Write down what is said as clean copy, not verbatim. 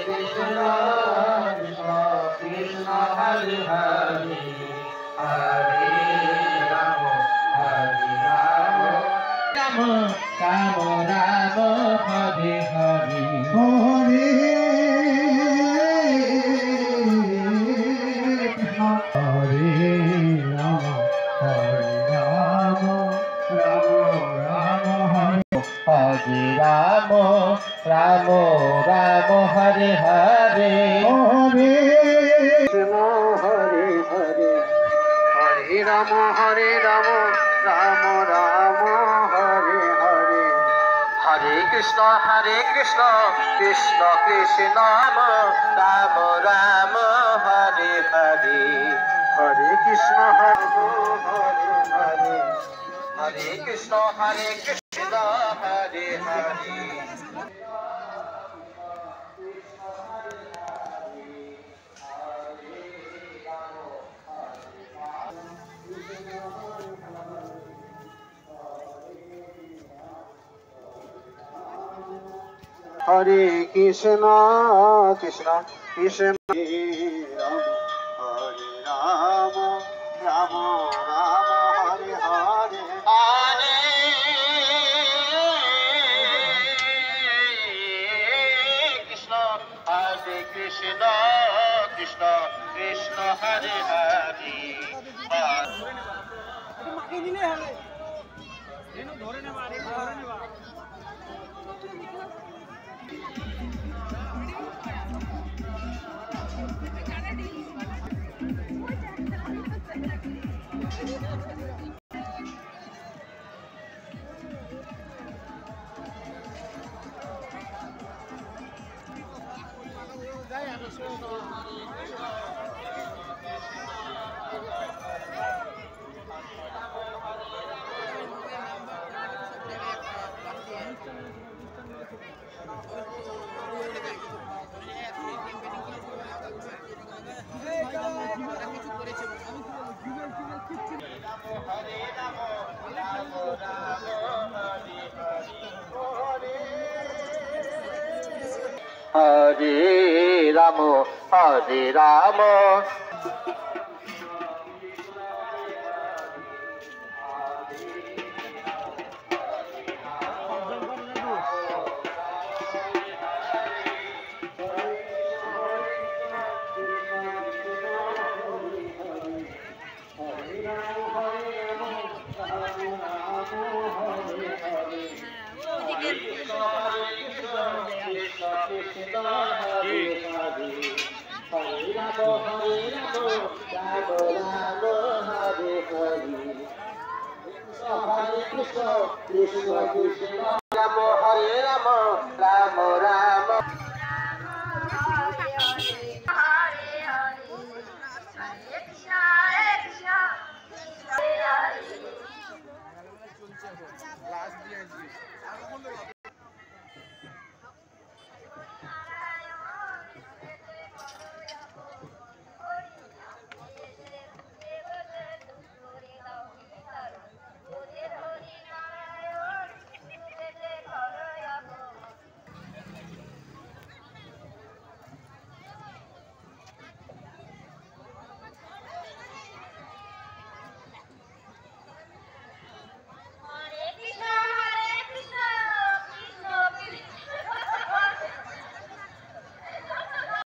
কৃষ্ণ কৃষ্ণ কৃষ্ণ হরে হরে হরে রাম হরে রাম রাম রাম রাম হরে হরে হরে কৃষ্ণ হরে রাম হরে রাম রাম রাম হরে রাম রাম রাম হরে হরে হরে কৃষ্ণ হরে হরে হরে রাম রাম রাম হরে হরে হরে কৃষ্ণ কৃষ্ণ কৃষ্ণ রাম রাম হরে হরে হরে কৃষ্ণ হরে হরে হরে কৃষ্ণ কৃষ্ণ হরে হরে হরে কৃষ্ণ কৃষ্ণ কৃষ্ণ হরে রাম রাম রাম হরে হরে হরে কৃষ্ণ কৃষ্ণ কৃষ্ণ কৃষ্ণ হরে হরে ধরে নেবা হরে রাম হরে রাম কৃষ্ণ কৃষ্ণ রাম হরে রাম রাম রাম